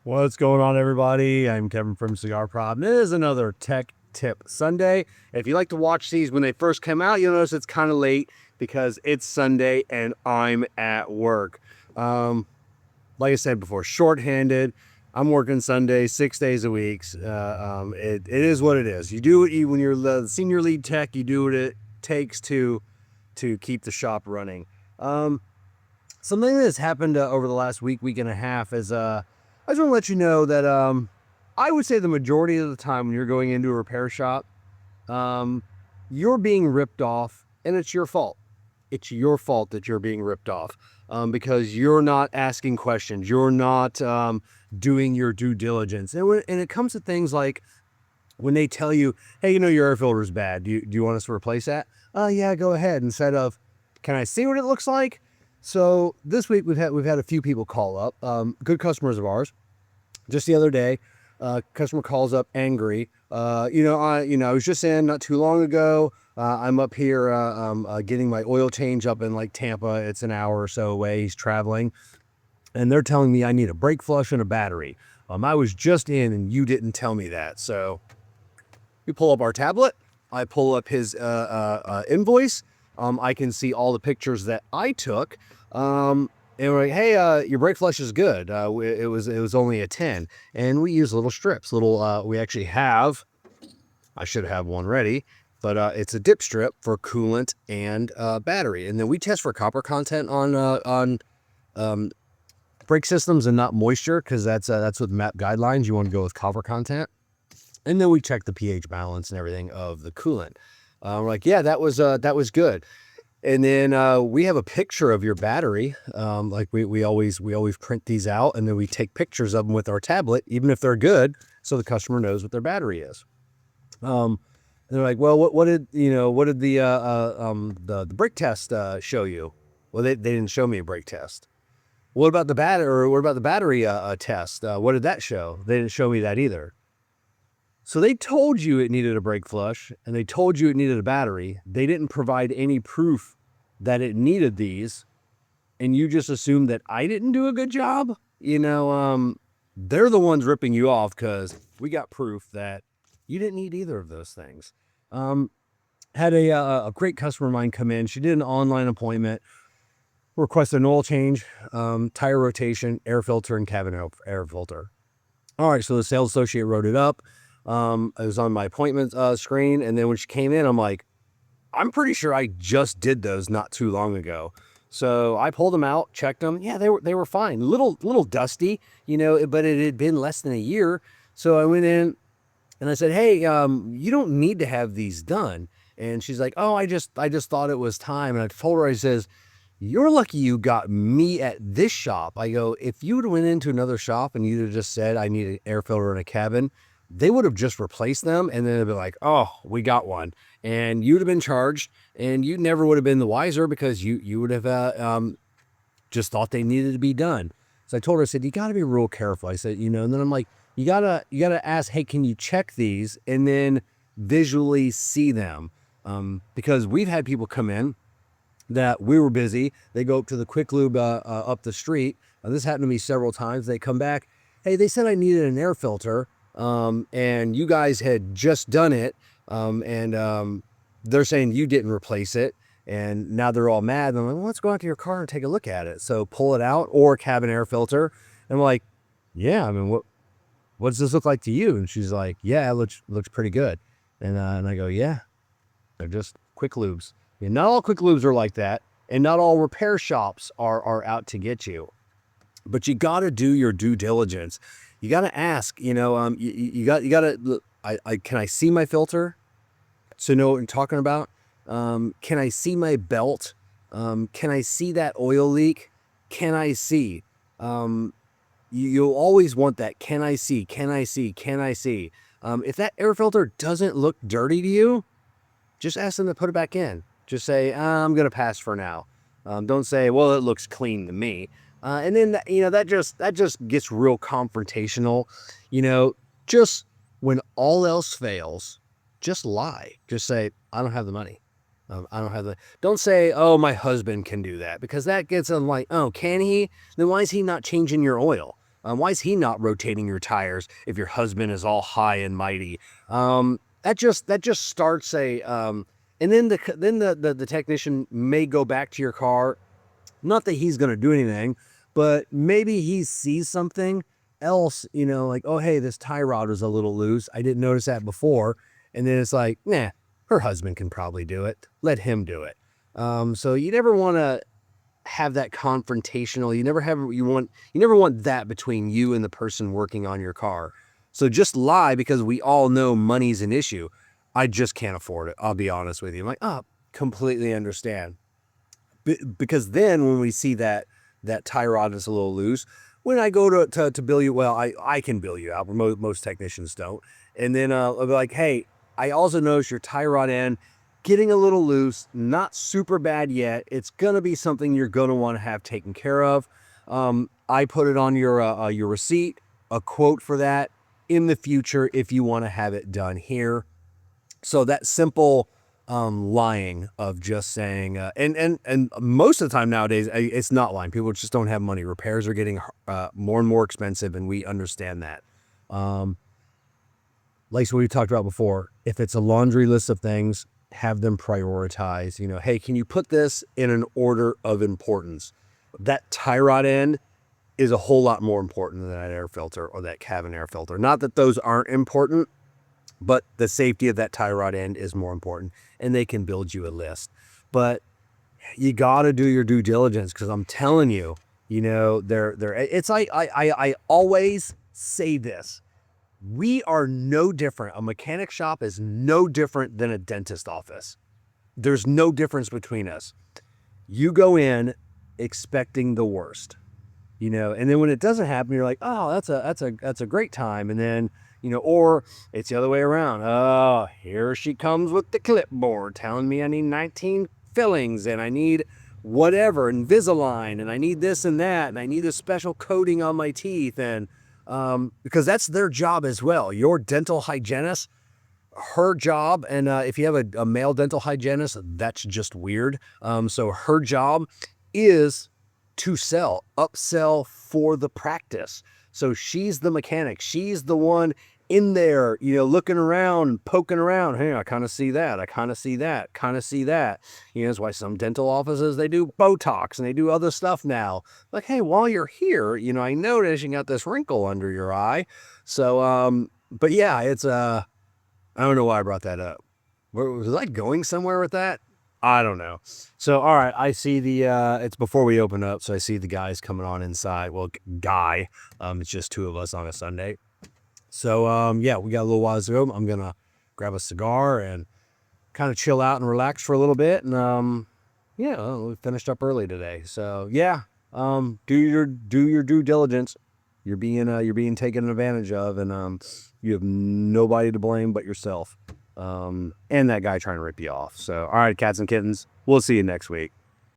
What's going on, everybody? I'm Kevin from Cigar Prop. It is another Tech Tip Sunday. If you like to watch these when they first come out, you'll notice it's kind of late because it's Sunday and I'm at work. Like I said before, shorthanded. I'm working Sundays, 6 days a week. It is what it is. You do it when you're the senior lead tech. You do what it takes to keep the shop running. Something that's happened over the last week and a half is I just want to let you know that I would say the majority of the time when you're going into a repair shop, you're being ripped off, and it's your fault. It's your fault that you're being ripped off because you're not asking questions. You're not doing your due diligence. And it comes to things like when they tell you, hey, your air filter is bad. Do you want us to replace that? Yeah, go ahead. Instead of, can I see what it looks like? So this week we've had a few people call up, good customers of ours. Just the other day, customer calls up angry. I was just in not too long ago. I'm up here getting my oil change up in like Tampa. It's an hour or so away. He's traveling, and they're telling me I need a brake flush and a battery. I was just in, and you didn't tell me that. So we pull up our tablet. I pull up his invoice. I can see all the pictures that I took. And we're like, hey, your brake flush is good. It was only a 10. And we use little strips. We actually have, I should have one ready, but it's a dip strip for coolant and battery. And then we test for copper content on brake systems and not moisture, because that's with MAP guidelines. You want to go with copper content. And then we check the pH balance and everything of the coolant. We're like, yeah, that was good. And then we have a picture of your battery. Like we always print these out, and then we take pictures of them with our tablet, even if they're good, so the customer knows what their battery is. And they're like, well, what did the brake test show you? Well, they didn't show me a brake test. What about the battery test? What did that show? They didn't show me that either. So they told you it needed a brake flush, and they told you it needed a battery. They didn't provide any proof that it needed these, and you just assumed that I didn't do a good job. They're the ones ripping you off because we got proof that you didn't need either of those things. Had a great customer of mine come in. She did an online appointment, requested an oil change, tire rotation, air filter, and cabin air filter. All right, so the sales associate wrote it up. It was on my appointment screen, and then when she came in, I'm like, I'm pretty sure I just did those not too long ago. So I pulled them out, checked them. Yeah, they were fine. Little dusty, but it had been less than a year. So I went in and I said, hey, you don't need to have these done. And she's like, oh, I just thought it was time. And I told her, I says, you're lucky you got me at this shop. I go, if you would have went into another shop and you'd have just said, I need an air filter and a cabin, they would have just replaced them, and then it'd be like, oh, we got one. And you'd have been charged, and you never would have been the wiser because you would have just thought they needed to be done. So I told her, I said, you got to be real careful. I said, and then I'm like, you gotta ask, hey, can you check these and then visually see them? Because we've had people come in that we were busy. They go up to the quick lube up the street. This happened to me several times. They come back, hey, they said I needed an air filter. And you guys had just done it, and they're saying you didn't replace it, and now they're all mad. And I'm like, well, let's go out to your car and take a look at it. So pull it out, or cabin air filter. And I'm like, yeah, I mean, what does this look like to you? And she's like, yeah, it looks pretty good. And I go, yeah, they're just quick lubes. Not all quick lubes are like that, and not all repair shops are out to get you. But you got to do your due diligence. You got to ask, you got to, can I see my filter to know what I'm talking about? Can I see my belt? Can I see that oil leak? Can I see? You'll always want that. Can I see? Can I see? Can I see? If that air filter doesn't look dirty to you, just ask them to put it back in. Just say, I'm going to pass for now. Don't say, well, it looks clean to me. And then, that just gets real confrontational. Just when all else fails, just lie. Just say, I don't have the money. Don't say, oh, my husband can do that, because that gets them like, oh, can he? Then why is he not changing your oil? Why is he not rotating your tires if your husband is all high and mighty? That just starts a and then the technician may go back to your car. Not that he's going to do anything, but maybe he sees something else, like, oh, hey, this tie rod was a little loose. I didn't notice that before. And then it's like, nah, her husband can probably do it. Let him do it. So you never want to have that confrontational. You never want that between you and the person working on your car. So just lie, because we all know money's an issue. I just can't afford it. I'll be honest with you. I'm like, oh, completely understand. Because then when we see that tie rod is a little loose, when I go to bill you, well, I can bill you out. Most technicians don't. And then I'll be like, hey, I also noticed your tie rod end getting a little loose, not super bad yet. It's going to be something you're going to want to have taken care of. I put it on your receipt, a quote for that in the future if you want to have it done here. So that simple lying of just saying, and most of the time nowadays, it's not lying. People just don't have money. Repairs are getting more and more expensive, and we understand that. Like what we talked about before, if it's a laundry list of things, have them prioritize. Hey, can you put this in an order of importance? That tie rod end is a whole lot more important than that air filter or that cabin air filter. Not that those aren't important, but the safety of that tie rod end is more important, and they can build you a list. But you got to do your due diligence, because I'm telling you, it's like, I always say this. We are no different. A mechanic shop is no different than a dentist office. There's no difference between us. You go in expecting the worst, and then when it doesn't happen, you're like, oh, that's a great time. And then, or it's the other way around. Oh, here she comes with the clipboard telling me I need 19 fillings and I need whatever, Invisalign, and I need this and that, and I need a special coating on my teeth. And because that's their job as well. Your dental hygienist, her job, and if you have a male dental hygienist, that's just weird. So her job is to upsell for the practice. So she's the mechanic. She's the one in there, looking around, poking around. Hey, I kind of see that. I kind of see that. Kind of see that. That's why some dental offices, they do Botox and they do other stuff now. Like, hey, while you're here, I noticed you got this wrinkle under your eye. So, but yeah, it's, I don't know why I brought that up. Was I going somewhere with that? I don't know. So, all right, I see it's before we open up, so I see the guys coming on inside. Well, it's just two of us on a Sunday. So, yeah, we got a little while to go. I'm going to grab a cigar and kind of chill out and relax for a little bit. And, we finished up early today. So, yeah, do your due diligence. You're being taken advantage of, and you have nobody to blame but yourself. And that guy trying to rip you off. So, all right, cats and kittens, we'll see you next week.